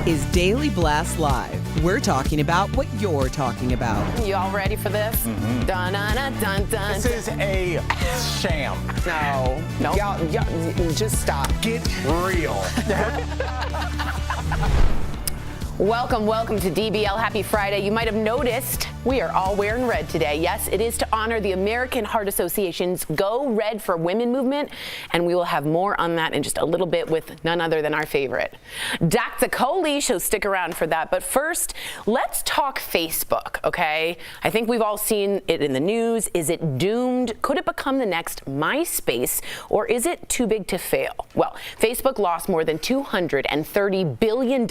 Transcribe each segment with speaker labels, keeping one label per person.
Speaker 1: is Daily Blast Live. We're talking about what you're talking about.
Speaker 2: You all ready for this? Dun, dun, dun, dun, dun.
Speaker 3: This is a sham.
Speaker 2: No.
Speaker 3: Y'all, just stop. Get real.
Speaker 2: Welcome to DBL. Happy Friday. You might have noticed we are all wearing red today. Yes, it is to honor the American Heart Association's Go Red for Women movement, and we will have more on that in just a little bit with none other than our favorite, Dr. Coley. So stick around for that. But first, let's talk Facebook, okay? I think we've all seen it in the news. Is it doomed? Could it become the next MySpace, or is it too big to fail? Well, Facebook lost more than $230 billion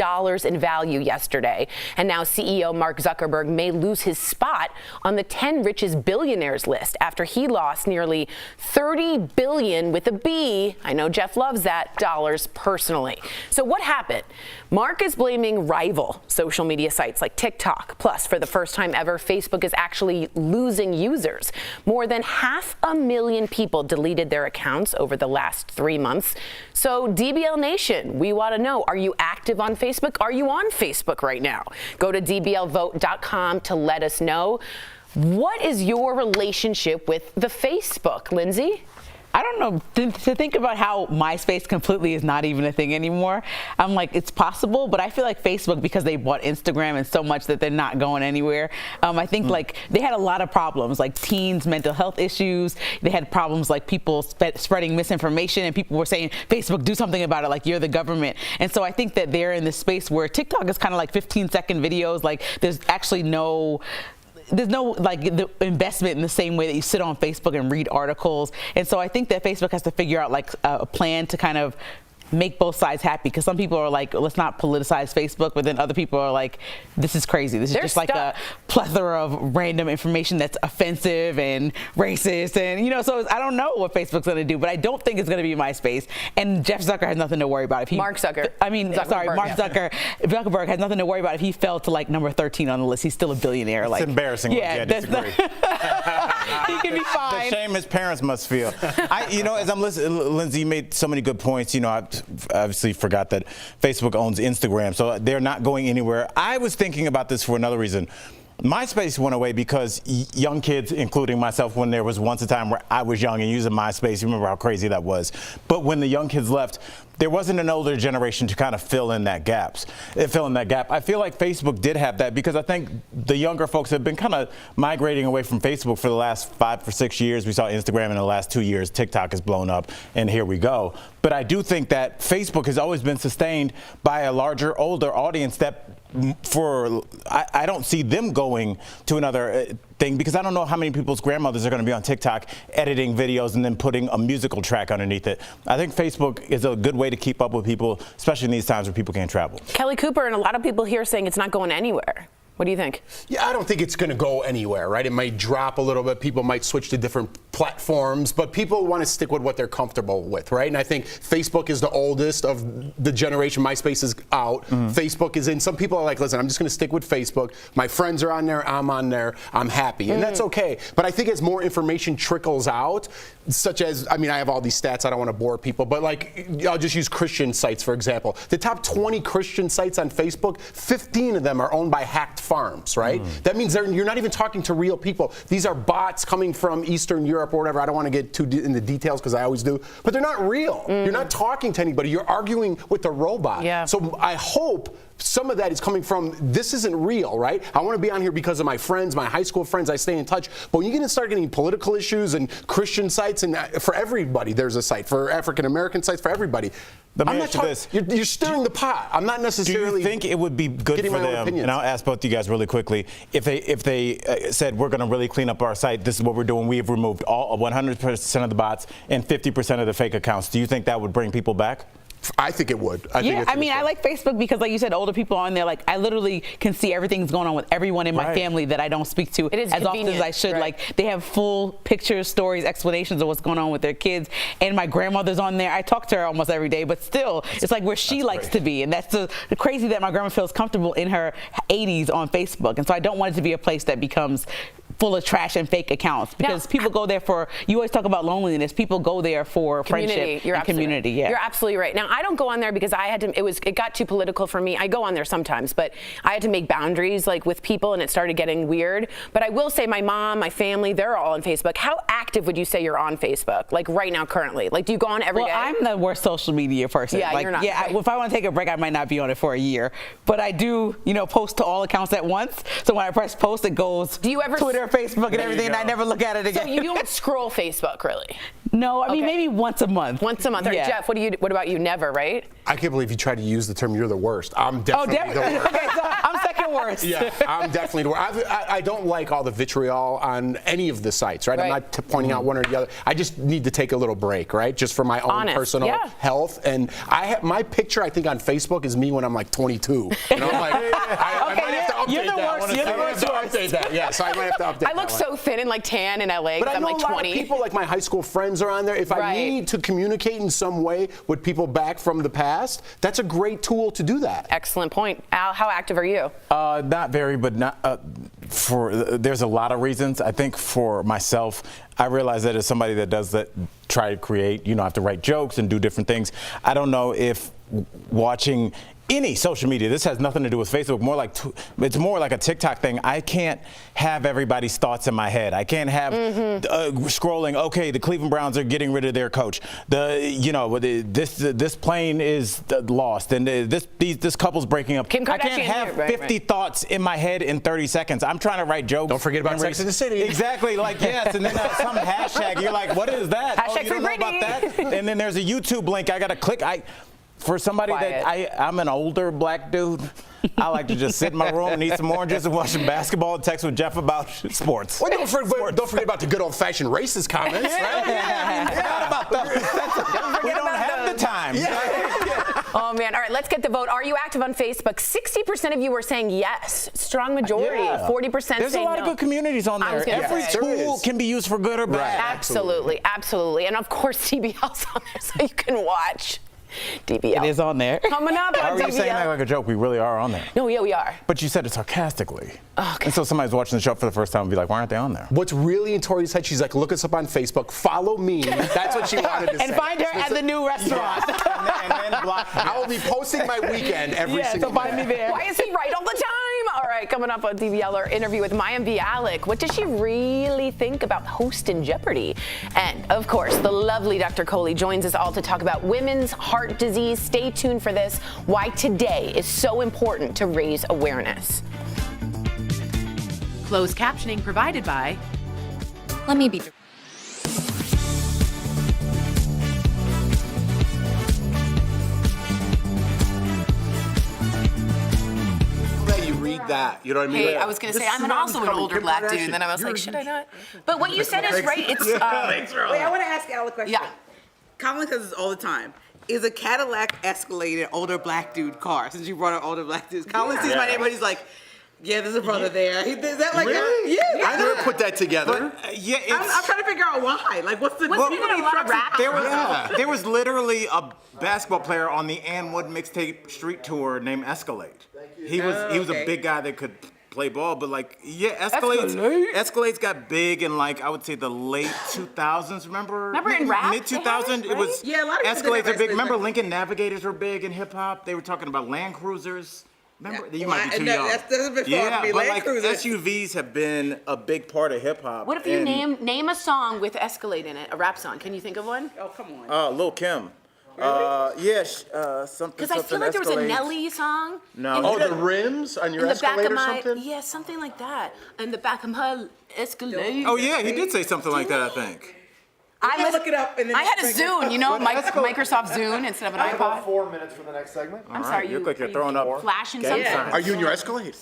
Speaker 2: in value yesterday, and now CEO Mark Zuckerberg may lose his spot on the 10 richest billionaires list after he lost nearly $30 billion with a B. I know Jeff loves that, dollars personally. So what happened? Mark is blaming rival social media sites like TikTok. Plus, for the first time ever, Facebook is actually losing users. More than 500,000 people deleted their accounts over the last 3 months. So DBL Nation, we want to know, are you active on Facebook? Are you on Facebook right now? Go to dblvote.com to let us know. What is your relationship with the Facebook, Lindsay?
Speaker 4: I don't know, to think about how MySpace completely is not even a thing anymore. I'm like, it's possible, but I feel like Facebook, because they bought Instagram and so much that they're not going anywhere. I think like they had a lot of problems, like teens' mental health issues. They had problems like people spreading misinformation, and people were saying, Facebook, do something about it, like you're the government. And so I think that they're in this space where TikTok is kind of like 15-second videos. Like there's actually there's no like the investment in the same way that you sit on Facebook and read articles. And so I think that Facebook has to figure out like a plan to kind of make both sides happy, because some people are like, let's not politicize Facebook, but then other people are like, this is crazy. This is just like a plethora of random information that's offensive and racist, and so I don't know what Facebook's going to do, but I don't think it's going to be MySpace. And Jeff Zucker has nothing to worry about if
Speaker 2: Mark Zuckerberg
Speaker 4: has nothing to worry about if he fell to like number 13 on the list. He's still a billionaire.
Speaker 3: It's embarrassing.
Speaker 4: Yeah,
Speaker 3: disagree.
Speaker 4: He can be fine.
Speaker 3: The shame his parents must feel. As I'm listening, Lindsay, you made so many good points. I obviously forgot that Facebook owns Instagram, so they're not going anywhere. I was thinking about this for another reason. MySpace went away because young kids, including myself, when there was once a time where I was young and using MySpace, you remember how crazy that was. But when the young kids left, there wasn't an older generation to kind of fill in that gap. I feel like Facebook did have that, because I think the younger folks have been kind of migrating away from Facebook for the last 5 or 6 years. We saw Instagram in the last 2 years. TikTok has blown up, and here we go. But I do think that Facebook has always been sustained by a larger, older audience that I don't see them going to another thing, because I don't know how many people's grandmothers are going to be on TikTok editing videos and then putting a musical track underneath it. I think Facebook is a good way to keep up with people, especially in these times where people can't travel.
Speaker 2: Kelly Cooper and a lot of people here saying it's not going anywhere. What do you think?
Speaker 5: Yeah, I don't think it's going to go anywhere, right? It might drop a little bit. People might switch to different platforms, but people want to stick with what they're comfortable with, right? And I think Facebook is the oldest of the generation. MySpace is out. Facebook is in. Some people are like, listen, I'm just going to stick with Facebook. My friends are on there. I'm on there. I'm happy. And that's okay. But I think as more information trickles out, such as, I have all these stats. I don't want to bore people, but like, I'll just use Christian sites, for example. The top 20 Christian sites on Facebook, 15 of them are owned by hacked farms, right? That means you're not even talking to real people. These are bots coming from Eastern Europe or whatever. I don't want to get too in the details, because I always do, but they're not real. You're not talking to anybody. You're arguing with the robot.
Speaker 2: Yeah.
Speaker 5: So I hope some of that is coming from, this isn't real, right? I want to be on here because of my friends, my high school friends. I stay in touch. But when you're going to start getting political issues and Christian sites, and for everybody, there's a site. For African-American sites, for everybody. I'm not talking, you're stirring the pot. I'm not necessarily.
Speaker 3: Do you think it would be good for them? And I'll ask both you guys really quickly. If they said, we're going to really clean up our site, this is what we're doing. We've removed all 100% of the bots and 50% of the fake accounts. Do you think that would bring people back?
Speaker 5: I think it would.
Speaker 4: I like Facebook because, like you said, older people on there, like I literally can see everything's going on with everyone in my family that I don't speak to as often as I should. Right. Like they have full pictures, stories, explanations of what's going on with their kids. And my grandmother's on there. I talk to her almost every day, but still, it's like where she likes to be. And that's the crazy that my grandma feels comfortable in her 80s on Facebook. And so I don't want it to be a place that becomes full of trash and fake accounts because people go there for, you always talk about loneliness, people go there for friendship and community.
Speaker 2: Yeah. You're absolutely right. Now, I don't go on there because I had to, it got too political for me. I go on there sometimes, but I had to make boundaries like with people and it started getting weird. But I will say my mom, my family, they're all on Facebook. How active would you say you're on Facebook? Like right now, currently? Like do you go on every day?
Speaker 4: I'm the worst social media person.
Speaker 2: Yeah,
Speaker 4: like,
Speaker 2: you're not.
Speaker 4: Yeah,
Speaker 2: right.
Speaker 4: if I want to take a break, I might not be on it for a year. But I do, post to all accounts at once. So when I press post, it goes
Speaker 2: do you ever
Speaker 4: Twitter, Facebook, and everything, and I never look at it again.
Speaker 2: So you don't scroll Facebook, really?
Speaker 4: No, I mean, maybe once a month.
Speaker 2: Once a month. All right, Jeff, what about you? Never, right?
Speaker 5: I can't believe you tried to use the term "you're the worst." I'm definitely the worst.
Speaker 4: Okay, so I'm second worst.
Speaker 5: Yeah, I'm definitely the worst. I don't like all the vitriol on any of the sites, right? I'm not pointing out one or the other. I just need to take a little break, right? Just for my own personal health. And my picture, I think, on Facebook is me when I'm like 22. And I'm like, I might have to update
Speaker 4: you're the
Speaker 5: that.
Speaker 4: Worst. You're the worst.
Speaker 5: Update that. Yeah, so I might have to update that.
Speaker 2: I look so thin and like tan in LA because I'm like 20.
Speaker 5: But I know a lot of people, like my high school friends are on there. If I need to communicate in some way with people back from the past, that's a great tool to do that.
Speaker 2: Excellent point. Al, how active are you?
Speaker 3: Not very, but not there's a lot of reasons. I think for myself, I realize that as somebody that does that, try to create, I have to write jokes and do different things. I don't know if watching any social media, this has nothing to do with Facebook, it's more like a TikTok thing. I can't have everybody's thoughts in my head. I can't have scrolling, okay, the Cleveland Browns are getting rid of their coach. This plane is lost, and this couple's breaking up.
Speaker 2: Kim Kardashian,
Speaker 3: I can't have 50 thoughts in my head in 30 seconds. I'm trying to write jokes.
Speaker 5: Don't forget about Sex in the City.
Speaker 3: Exactly, yes, and then some hashtag, you're like, what is that?
Speaker 2: Hashtag
Speaker 3: you don't know about that? And then there's a YouTube link I gotta click. For somebody I'm an older black dude, I like to just sit in my room and eat some oranges and watch some basketball and text with Jeff about sports.
Speaker 5: Well, don't forget about the good old-fashioned racist comments, right?
Speaker 3: Forgot about those. We don't have the time.
Speaker 2: Oh, man. All right, let's get the vote. Are you active on Facebook? 60% of you are saying yes. Strong majority. 40% saying no.
Speaker 3: There's a lot of good communities on there. Every tool can be used for good or bad.
Speaker 2: Absolutely. Absolutely. And, of course, DBL's on there so you can watch. DBL.
Speaker 4: It is on there.
Speaker 2: Coming up on
Speaker 3: Why were you
Speaker 2: DBL.
Speaker 3: saying that like a joke? We really are on there.
Speaker 2: No, yeah, we are.
Speaker 3: But you said it sarcastically.
Speaker 2: Okay.
Speaker 3: And so somebody's watching the show for the first time and be like, why aren't they on there?
Speaker 5: What's really in Tori's head, she's like, look us up on Facebook, follow me. That's what she wanted to say.
Speaker 4: And find her at the new restaurant.
Speaker 3: and then block me.
Speaker 5: I will be posting my weekend every single
Speaker 4: so find me there.
Speaker 2: Why is he right all the time? All right, coming up on DBL, our interview with Mayam Bialik. What does she really think about hosting Jeopardy? And, of course, the lovely Dr. Coley joins us all to talk about women's heart disease. Stay tuned for this, why today is so important to raise awareness.
Speaker 6: Closed captioning provided by
Speaker 7: Let me be.
Speaker 5: you read that. You know what I mean?
Speaker 6: Hey, I was going to say, I'm also an older black dude, and then I was like, should I not? But what you said is right. It's
Speaker 8: Wait, I want to ask Al a question.
Speaker 6: Yeah.
Speaker 8: Colin says this all the time. Is a Cadillac Escalated older black dude car? Since you brought up older black dudes, Colin sees my neighborhood. He's like, "Yeah, there's a brother there." Is that like
Speaker 5: really?
Speaker 8: Yeah.
Speaker 5: I never put that together.
Speaker 3: But,
Speaker 8: I'm trying to figure out why. Like, what's the?
Speaker 3: There was literally a basketball player on the Ann Wood mixtape street tour named Escalade. He was a big guy that could play ball, but Escalade's got big in I would say the late 2000s. Remember
Speaker 2: in rap?
Speaker 3: Mid 2000s, it was
Speaker 8: a lot of
Speaker 3: Escalades are big. Remember
Speaker 8: Escalades.
Speaker 3: Lincoln Navigators were big in hip hop. They were talking about Land Cruisers. Remember, you might be too young.
Speaker 8: That's a bit far for me.
Speaker 3: But
Speaker 8: Land Cruisers.
Speaker 3: SUVs have been a big part of hip hop.
Speaker 2: What if you name a song with Escalade in it, a rap song? Can you think of one?
Speaker 8: Oh, come on.
Speaker 3: Lil Kim. Something.
Speaker 2: Because I feel like there was a Nelly song.
Speaker 5: No. The rims on your Escalade or something?
Speaker 2: Yeah, something like that. In the back of my Escalade.
Speaker 3: Oh yeah, he did say something like that, I think.
Speaker 8: I look it up and then
Speaker 2: I had a Zune, Microsoft Zune instead of an iPod.
Speaker 9: 4 minutes for the next segment.
Speaker 2: I'm sorry,
Speaker 3: you look like you're throwing up
Speaker 2: flashing
Speaker 3: gang
Speaker 2: something.
Speaker 3: signs.
Speaker 5: Are you in your Escalade?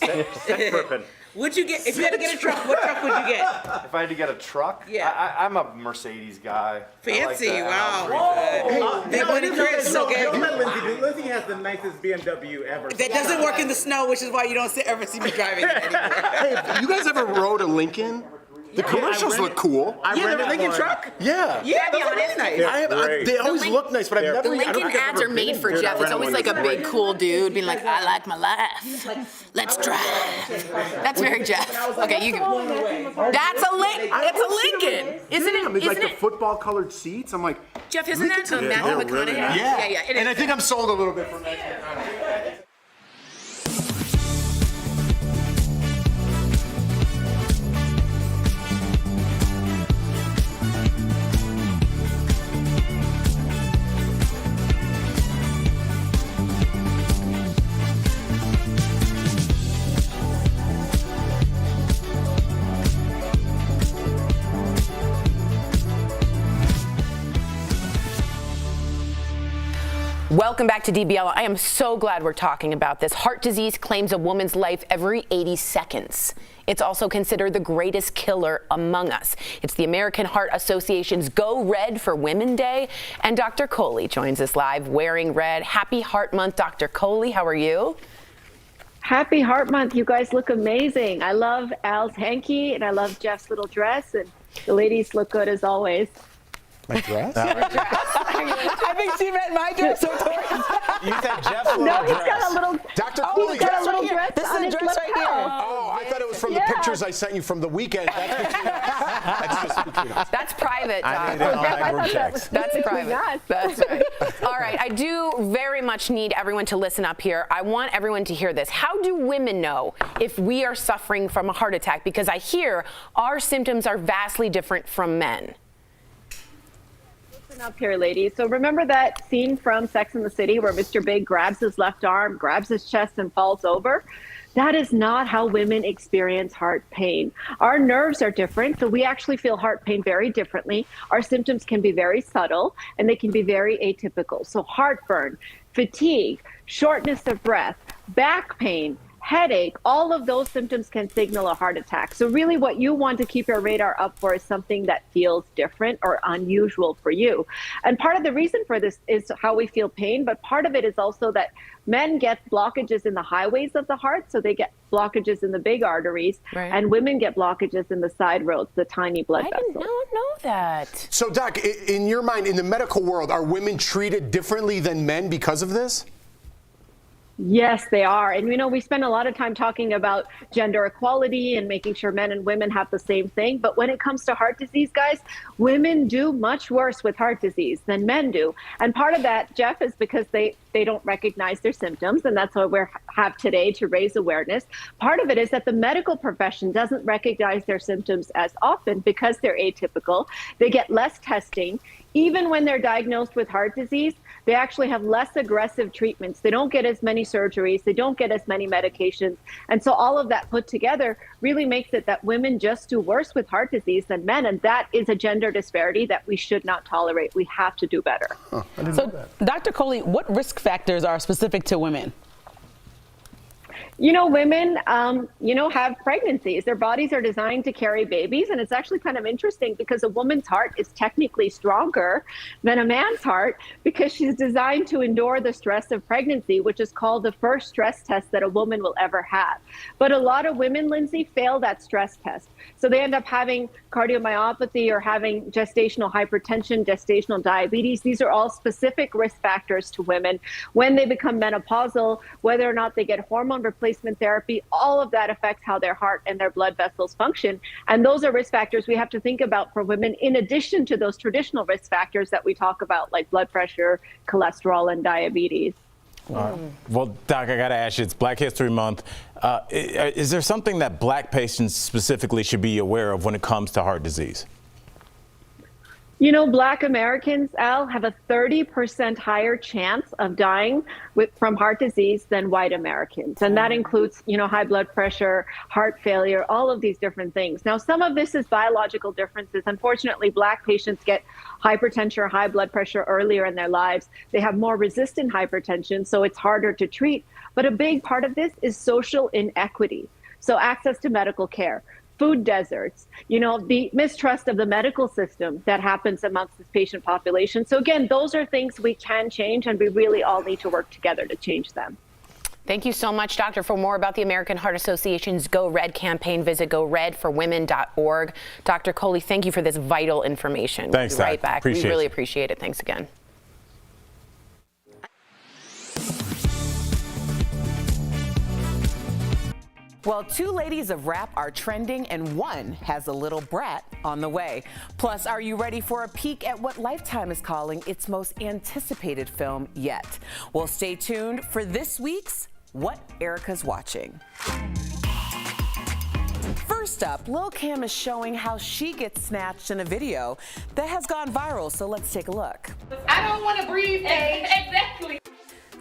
Speaker 8: Would you get if you had to get a truck? What truck would you get?
Speaker 9: If I had to get a truck,
Speaker 8: Yeah.
Speaker 9: I'm a Mercedes guy.
Speaker 8: Fancy,
Speaker 9: I like that.
Speaker 8: wow. Big money Chris, okay.
Speaker 3: Don't let Lindsay do. Lindsay has the nicest BMW ever.
Speaker 8: That doesn't work in the snow, which is why you don't ever see me driving it anymore.
Speaker 5: Hey, you guys ever rode a Lincoln? The commercials look cool.
Speaker 8: Yeah, the Lincoln truck.
Speaker 5: Yeah.
Speaker 8: Yeah, those are really nice.
Speaker 5: They always look nice, but I've never.
Speaker 6: The Lincoln ads are made for Jeff. It's always like a big, cool dude being like, I like my life. Let's drive. That's very Jeff. Okay, you can. That's a Lincoln. It's a Lincoln. Isn't it?
Speaker 9: Like
Speaker 6: Isn't
Speaker 9: the
Speaker 6: it?
Speaker 9: football colored seats. I'm like,
Speaker 6: Jeff, isn't that Matthew McConaughey? Yeah. It
Speaker 5: And I
Speaker 6: is.
Speaker 5: think I'm sold a little bit from that.
Speaker 2: Welcome back to DBL. I am so glad we're talking about this. Heart disease claims a woman's life every 80 seconds. It's also considered the greatest killer among us. It's the American Heart Association's Go Red for Women Day. And Dr. Coley joins us live wearing red. Happy Heart Month, Dr. Coley. How are you?
Speaker 7: Happy Heart Month. You guys look amazing. I love Al's hanky and I love Jeff's little dress, and the ladies look good as always.
Speaker 5: My dress?
Speaker 4: I think she meant my dress.
Speaker 3: You said Jeff's little
Speaker 7: No, he's
Speaker 3: dress.
Speaker 7: got a little.
Speaker 5: Dr.
Speaker 7: He's
Speaker 5: Cooley.
Speaker 7: got a little dress
Speaker 4: This is
Speaker 7: on
Speaker 4: a
Speaker 7: his
Speaker 4: dress right here.
Speaker 7: lapel.
Speaker 5: Oh, I thought it was from the
Speaker 7: Yeah.
Speaker 5: pictures I sent you from the weekend. That's between us. That's just between us.
Speaker 2: That's private,
Speaker 3: I need
Speaker 2: Doc.
Speaker 3: it on my group checks.
Speaker 2: That's private.
Speaker 7: Yes.
Speaker 2: That's right. All right. I do very much need everyone to listen up here. I want everyone to hear this. How do women know if we are suffering from a heart attack? Because I hear our symptoms are vastly different from men.
Speaker 7: Up here, ladies. So remember that scene from Sex and the City where Mr. Big grabs his left arm, grabs his chest, and falls over? That is not how women experience heart pain. Our nerves are different, so we actually feel heart pain very differently. Our symptoms can be very subtle, and they can be very atypical. So heartburn, fatigue, shortness of breath, back pain, headache, all of those symptoms can signal a heart attack. So really what you want to keep your radar up for is something that feels different or unusual for you. And part of the reason for this is how we feel pain, but part of it is also that men get blockages in the highways of the heart, so they get blockages in the big arteries,
Speaker 2: Right.
Speaker 7: and women get blockages in the side roads, the tiny blood
Speaker 2: I
Speaker 7: vessels.
Speaker 2: did not know that.
Speaker 5: So, Doc, in your mind, in the medical world, are women treated differently than men because of this?
Speaker 7: Yes, they are. And, you know, we spend a lot of time talking about gender equality and making sure men and women have the same thing. But when it comes to heart disease, guys, women do much worse with heart disease than men do. And part of that, Jeff, is because they don't recognize their symptoms. And that's why we have today to raise awareness. Part of it is that the medical profession doesn't recognize their symptoms as often because they're atypical. They get less testing. Even when they're diagnosed with heart disease, they actually have less aggressive treatments. They don't get as many surgeries. They don't get as many medications. And so all of that put together really makes it that women just do worse with heart disease than men. And that is a gender disparity that we should not tolerate. We have to do better.
Speaker 4: So, Dr. Coley, what risk factors are specific to women?
Speaker 7: You know, women, have pregnancies. Their bodies are designed to carry babies. And it's actually kind of interesting because a woman's heart is technically stronger than a man's heart because she's designed to endure the stress of pregnancy, which is called the first stress test that a woman will ever have. But a lot of women, Lindsay, fail that stress test. So they end up having cardiomyopathy or having gestational hypertension, gestational diabetes. These are all specific risk factors to women. When they become menopausal, whether or not they get hormone replacement therapy, all of that affects how their heart and their blood vessels function. And those are risk factors we have to think about for women in addition to those traditional risk factors that we talk about, like blood pressure, cholesterol, and diabetes.
Speaker 3: Well, Doc, I got to ask you, it's Black History Month. Is there something that black patients specifically should be aware of when it comes to heart disease?
Speaker 7: You know, Black Americans, Al, have a 30% higher chance of dying from heart disease than white Americans. And that includes, high blood pressure, heart failure, all of these different things. Now, some of this is biological differences. Unfortunately, Black patients get hypertension or high blood pressure earlier in their lives. They have more resistant hypertension, so it's harder to treat. But a big part of this is social inequity. So access to medical care, food deserts, the mistrust of the medical system that happens amongst this patient population. So again, those are things we can change, and we really all need to work together to change them.
Speaker 2: Thank you so much, Doctor. For more about the American Heart Association's Go Red campaign, visit goredforwomen.org. Dr. Coley, thank you for this vital information.
Speaker 3: Thanks,
Speaker 2: we'll be right
Speaker 3: Doc.
Speaker 2: back.
Speaker 3: Appreciate
Speaker 2: we really
Speaker 3: you.
Speaker 2: appreciate it. Thanks again.
Speaker 1: Well, 2 ladies of rap are trending and one has a little brat on the way. Plus, are you ready for a peek at what Lifetime is calling its most anticipated film yet? Well, stay tuned for this week's What Erica's Watching. First up, Lil' Kim is showing how she gets snatched in a video that has gone viral, so let's take a look.
Speaker 10: I don't want to breathe, exactly.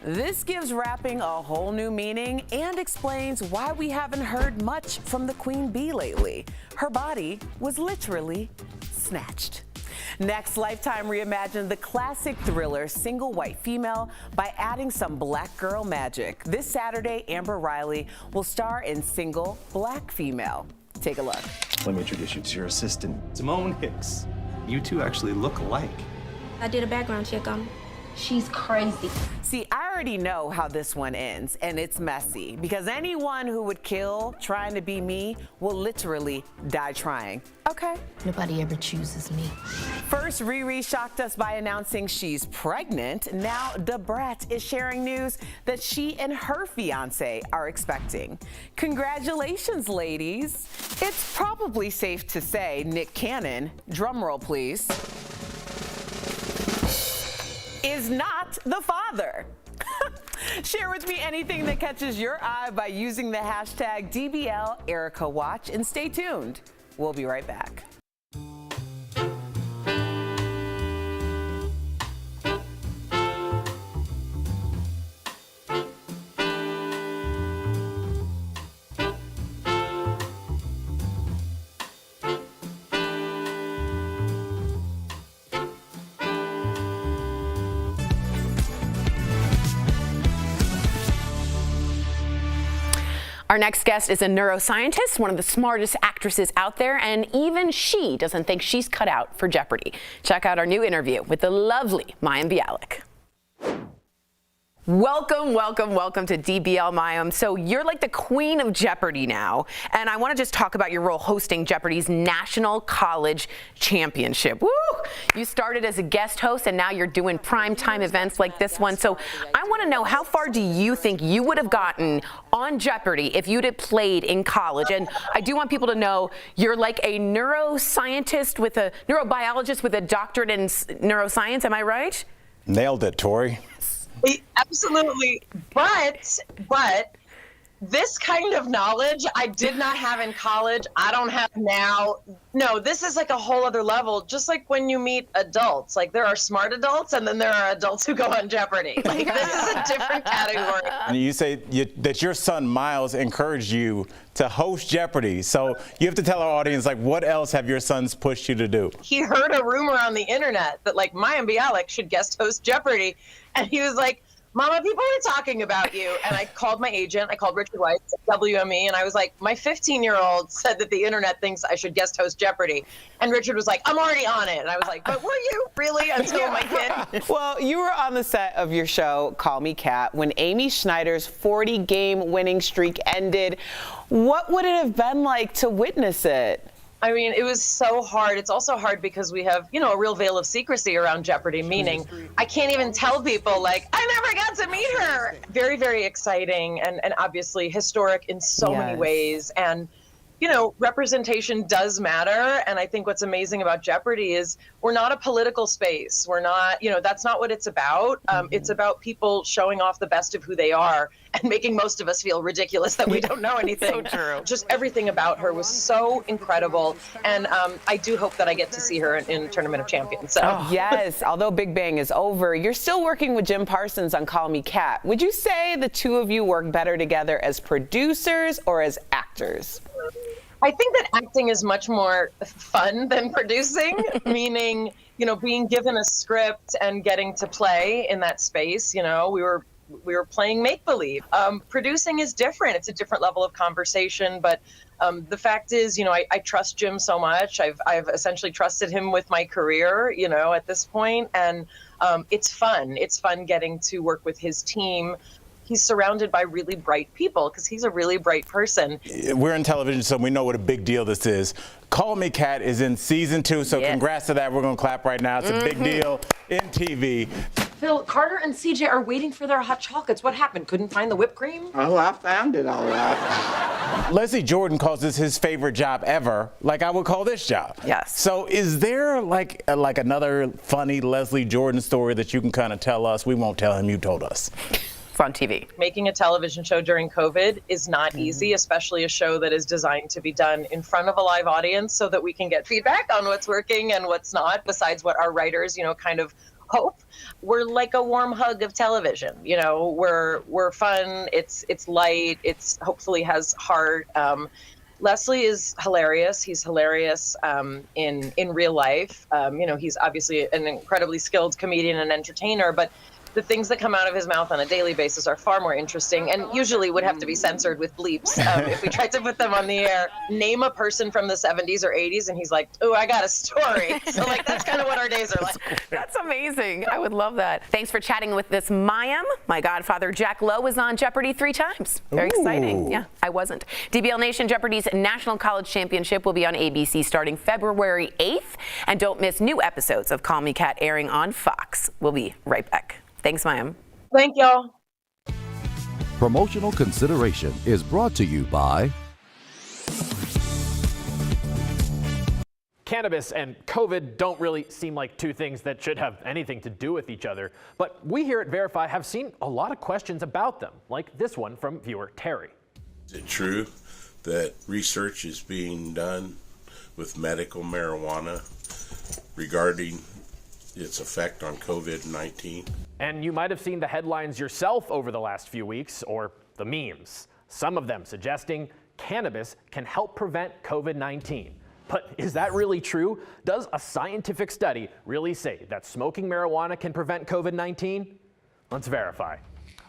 Speaker 1: This gives rapping a whole new meaning and explains why we haven't heard much from the Queen Bee lately. Her body was literally snatched. Next, Lifetime reimagined the classic thriller Single White Female by adding some black girl magic. This Saturday, Amber Riley will star in Single Black Female. Take a look.
Speaker 11: Let me introduce you to your assistant, Simone Hicks. You two actually look alike.
Speaker 10: I did a background check on her. She's crazy.
Speaker 1: See, I already know how this one ends, and it's messy, because anyone who would kill trying to be me will literally die trying. Okay.
Speaker 10: Nobody ever chooses me.
Speaker 1: First, Riri shocked us by announcing she's pregnant. Now, Da Brat is sharing news that she and her fiance are expecting. Congratulations, ladies. It's probably safe to say Nick Cannon, drumroll please, is not the father. Share with me anything that catches your eye by using the hashtag DBL Erica Watch, and stay tuned. We'll be right back.
Speaker 2: Our next guest is a neuroscientist, one of the smartest actresses out there, and even she doesn't think she's cut out for Jeopardy. Check out our new interview with the lovely Mayam Bialik. Welcome, welcome, welcome to DBL, Mayam. So you're like the queen of Jeopardy now, and I want to just talk about your role hosting Jeopardy's National College Championship. Woo! You started as a guest host, and now you're doing primetime events like this one. So I want to know, how far do you think you would have gotten on Jeopardy if you'd have played in college? And I do want people to know you're like a neuroscientist with a neurobiologist with a doctorate in neuroscience. Am I right?
Speaker 3: Nailed it, Tori.
Speaker 12: Absolutely. But this kind of knowledge I did not have in college. I don't have now. No, this is like a whole other level. Just like when you meet adults, like there are smart adults and then there are adults who go on Jeopardy. Like this is a different category.
Speaker 3: And you say that your son Miles encouraged you to host Jeopardy. So you have to tell our audience, like, what else have your sons pushed you to do?
Speaker 12: He heard a rumor on the internet that like Mayam Bialik should guest host Jeopardy. And he was like, Mama, people are talking about you. And I called my agent. I called Richard Weiss at WME. And I was like, my 15-year-old said that the internet thinks I should guest host Jeopardy. And Richard was like, I'm already on it. And I was like, but were you really until my kid?
Speaker 1: Well, you were on the set of your show, Call Me Kat, when Amy Schneider's 40-game winning streak ended. What would it have been like to witness it?
Speaker 12: I mean, it was so hard. It's also hard because we have, you know, a real veil of secrecy around Jeopardy, meaning I can't even tell people, like, I never got to meet her. Very, very exciting and obviously historic in so many ways. And, you know, representation does matter. And I think what's amazing about Jeopardy is we're not a political space. We're not, you know, that's not what it's about. It's about people showing off the best of who they are and making most of us feel ridiculous that we don't know anything.
Speaker 1: So true.
Speaker 12: Just everything about her was so incredible. And I do hope that I get to see her in Tournament of Champions. So.
Speaker 1: Yes, although Big Bang is over, you're still working with Jim Parsons on Call Me Kat. Would you say the two of you work better together as producers or as actors?
Speaker 12: I think that acting is much more fun than producing, meaning, you know, being given a script and getting to play in that space. You know, we were playing make-believe. Producing is different. It's a different level of conversation. But the fact is, you know, I trust Jim so much. I've essentially trusted him with my career, you know, at this point. And it's fun. It's fun getting to work with his team. he's surrounded by really bright people because he's a really bright person.
Speaker 3: We're in television, so we know what a big deal this is. Call Me Kat is in season 2, so congrats to that. We're going to clap right now. It's a big deal in TV.
Speaker 13: Phil, Carter and CJ are waiting for their hot chocolates. What happened? Couldn't find the whipped cream?
Speaker 14: Oh, I found it all right.
Speaker 3: Leslie Jordan calls this his favorite job ever, like I would call this job.
Speaker 2: Yes.
Speaker 3: So is there like another funny Leslie Jordan story that you can kind of tell us? We won't tell him, you told us.
Speaker 2: It's on TV.
Speaker 12: Making a television show during COVID is not easy, especially a show that is designed to be done in front of a live audience so that we can get feedback on what's working and what's not, besides what our writers, kind of hope. We're like a warm hug of television. We're fun. It's light. It's hopefully has heart. Leslie is hilarious. He's hilarious in real life. He's obviously an incredibly skilled comedian and entertainer, but the things that come out of his mouth on a daily basis are far more interesting and usually would have to be censored with bleeps if we tried to put them on the air. Name a person from the 70s or 80s and he's like, oh, I got a story. So that's kind of what our days are like.
Speaker 2: That's amazing. I would love that. Thanks for chatting with this Mayam. My godfather Jack Lowe was on Jeopardy 3 times. Very exciting. Yeah, I wasn't. DBL Nation, Jeopardy's National College Championship will be on ABC starting February 8th. And don't miss new episodes of Call Me Kat airing on Fox. We'll be right back. Thanks, Mayam.
Speaker 12: Thank y'all.
Speaker 15: Promotional consideration is brought to you by
Speaker 16: Cannabis and COVID don't really seem like two things that should have anything to do with each other, but we here at Verify have seen a lot of questions about them, like this one from viewer Terry.
Speaker 17: Is it true that research is being done with medical marijuana regarding its effect on COVID-19?
Speaker 16: And you might have seen the headlines yourself over the last few weeks, or the memes. Some of them suggesting cannabis can help prevent COVID-19. But is that really true? Does a scientific study really say that smoking marijuana can prevent COVID-19? Let's verify.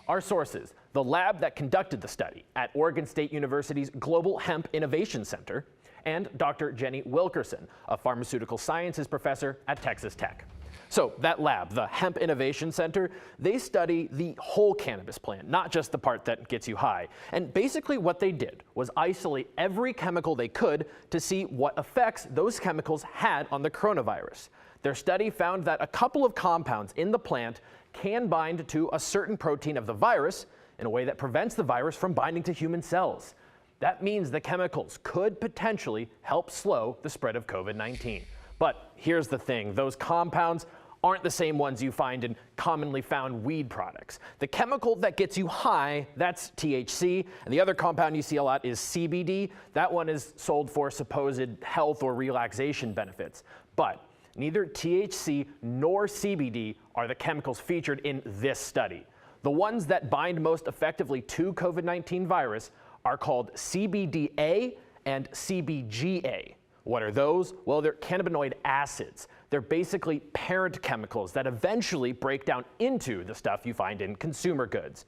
Speaker 16: Our sources: the lab that conducted the study at Oregon State University's Global Hemp Innovation Center, and Dr. Jenny Wilkerson, a pharmaceutical sciences professor at Texas Tech. So that lab, the Hemp Innovation Center, they study the whole cannabis plant, not just the part that gets you high. And basically what they did was isolate every chemical they could to see what effects those chemicals had on the coronavirus. Their study found that a couple of compounds in the plant can bind to a certain protein of the virus in a way that prevents the virus from binding to human cells. That means the chemicals could potentially help slow the spread of COVID-19. But here's the thing, those compounds aren't the same ones you find in commonly found weed products. The chemical that gets you high, that's THC, and the other compound you see a lot is CBD. That one is sold for supposed health or relaxation benefits. But neither THC nor CBD are the chemicals featured in this study. The ones that bind most effectively to COVID-19 virus are called CBDA and CBGA. What are those? Well, they're cannabinoid acids. They're basically parent chemicals that eventually break down into the stuff you find in consumer goods.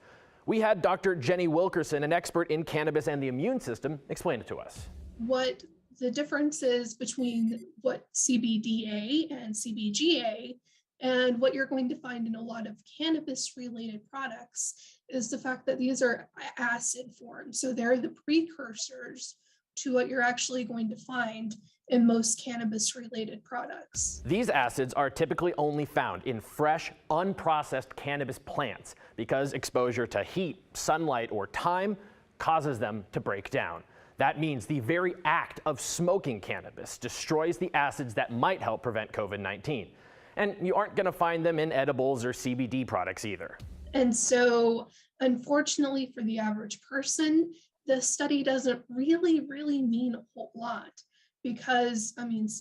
Speaker 16: We had Dr. Jenny Wilkerson, an expert in cannabis and the immune system, explain it to us.
Speaker 18: What the difference is between what CBDA and CBGA and what you're going to find in a lot of cannabis-related products is the fact that these are acid forms. So they're the precursors to what you're actually going to find in most cannabis-related products.
Speaker 16: These acids are typically only found in fresh, unprocessed cannabis plants because exposure to heat, sunlight, or time causes them to break down. That means the very act of smoking cannabis destroys the acids that might help prevent COVID-19. And you aren't going to find them in edibles or CBD products either.
Speaker 18: And so, unfortunately for the average person, the study doesn't really mean a whole lot because,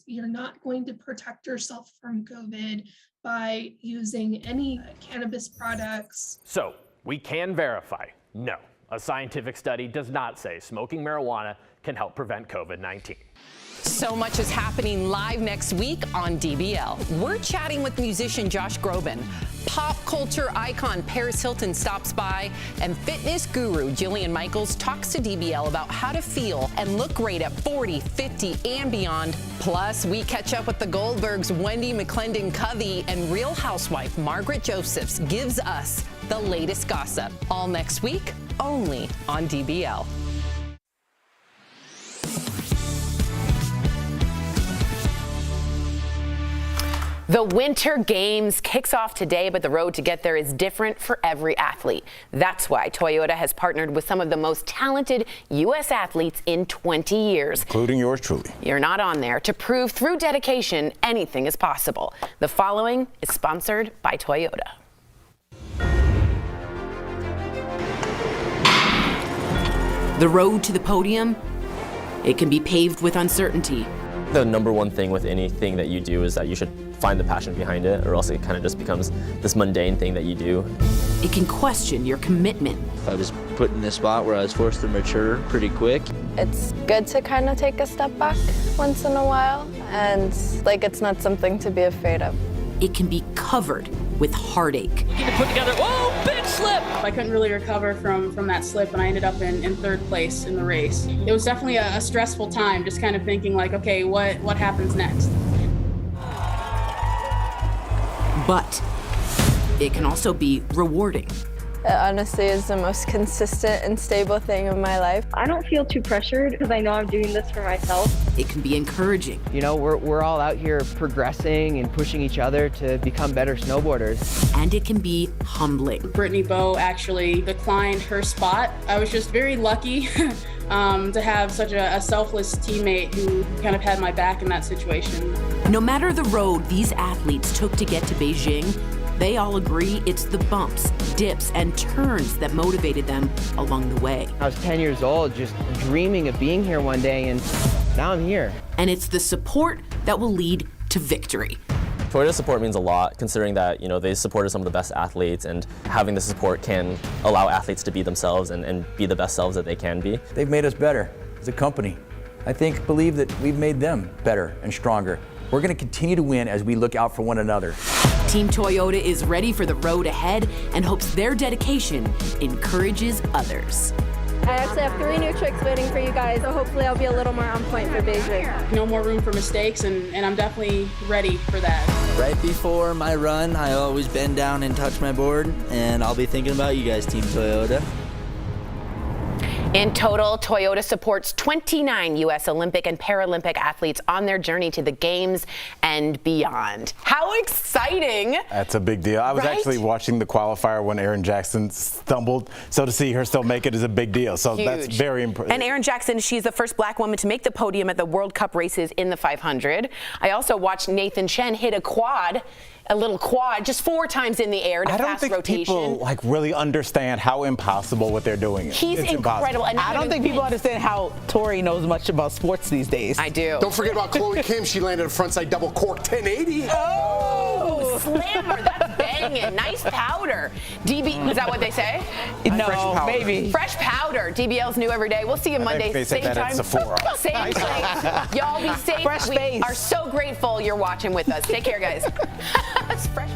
Speaker 18: you're not going to protect yourself from COVID by using any cannabis products.
Speaker 16: So, we can verify, no, a scientific study does not say smoking marijuana can help prevent COVID-19.
Speaker 19: So much is happening live next week on DBL. We're chatting with musician Josh Groban. Pop culture icon Paris Hilton stops by, and fitness guru Jillian Michaels talks to DBL about how to feel and look great at 40, 50, and beyond. Plus, we catch up with the Goldbergs' Wendy McClendon-Covey, and Real Housewife Margaret Josephs gives us the latest gossip. All next week, only on DBL.
Speaker 2: The Winter Games kicks off today, but the road to get there is different for every athlete. That's why Toyota has partnered with some of the most talented U.S. athletes in 20 years.
Speaker 3: Including yours truly.
Speaker 2: You're not on there to prove through dedication anything is possible. The following is sponsored by Toyota.
Speaker 20: The road to the podium, it can be paved with uncertainty.
Speaker 21: The number one thing with anything that you do is that you should find the passion behind it, or else it kind of just becomes this mundane thing that you do.
Speaker 20: It can question your commitment.
Speaker 22: I was put in this spot where I was forced to mature pretty quick.
Speaker 23: It's good to kind of take a step back once in a while, and it's not something to be afraid of.
Speaker 20: It can be covered with heartache.
Speaker 24: Get it put together. Oh, big slip! I couldn't really recover from that slip, and I ended up in third place in the race. It was definitely a stressful time, just kind of thinking okay, what happens next?
Speaker 20: But it can also be rewarding.
Speaker 23: It honestly is the most consistent and stable thing in my life.
Speaker 7: I don't feel too pressured because I know I'm doing this for myself.
Speaker 20: It can be encouraging.
Speaker 25: You know, we're all out here progressing and pushing each other to become better snowboarders.
Speaker 20: And it can be humbling.
Speaker 24: Brittany Bowe actually declined her spot. I was just very lucky to have such a selfless teammate who kind of had my back in that situation.
Speaker 20: No matter the road these athletes took to get to Beijing, they all agree it's the bumps, dips, and turns that motivated them along the way.
Speaker 25: I was 10 years old, just dreaming of being here one day, and now I'm here.
Speaker 20: And it's the support that will lead to victory.
Speaker 21: Toyota support means a lot, considering that they supported some of the best athletes, and having the support can allow athletes to be themselves and be the best selves that they can be.
Speaker 26: They've made us better as a company. I believe that we've made them better and stronger. We're going to continue to win as we look out for one another.
Speaker 20: Team Toyota is ready for the road ahead and hopes their dedication encourages others.
Speaker 23: I actually have 3 new tricks waiting for you guys, so hopefully I'll be a little more on point for Beijing.
Speaker 24: No more room for mistakes, and I'm definitely ready for that.
Speaker 22: Right before my run, I always bend down and touch my board, and I'll be thinking about you guys, Team Toyota.
Speaker 2: In total, Toyota supports 29 U.S. Olympic and Paralympic athletes on their journey to the Games and beyond. How exciting!
Speaker 3: That's a big deal. I was actually watching the qualifier when Erin Jackson stumbled, so to see her still make it is a big deal. So
Speaker 2: Huge.
Speaker 3: That's very impressive.
Speaker 2: And Erin Jackson, she's the first black woman to make the podium at the World Cup races in the 500. I also watched Nathan Chen hit a little quad, just 4 times in the air to
Speaker 3: I don't
Speaker 2: fast
Speaker 3: think
Speaker 2: rotation.
Speaker 3: people really understand how impossible what they're doing is.
Speaker 2: He's
Speaker 3: it's
Speaker 2: incredible.
Speaker 3: Impossible.
Speaker 2: And
Speaker 4: I don't think people understand how Tori knows much about sports these days.
Speaker 2: I do.
Speaker 5: Don't forget about Chloe Kim. She landed a frontside double cork 1080.
Speaker 2: Oh, slammer. That's banging. Nice powder. DB, is that what they say?
Speaker 4: No, maybe.
Speaker 2: Fresh powder. DBL's new every day. We'll see you Monday,
Speaker 3: they
Speaker 2: same
Speaker 3: said that
Speaker 2: time.
Speaker 3: at Sephora.
Speaker 2: Same place. Y'all be safe.
Speaker 4: Fresh
Speaker 2: we
Speaker 4: face.
Speaker 2: are so grateful you're watching with us. Take care, guys. Fresh.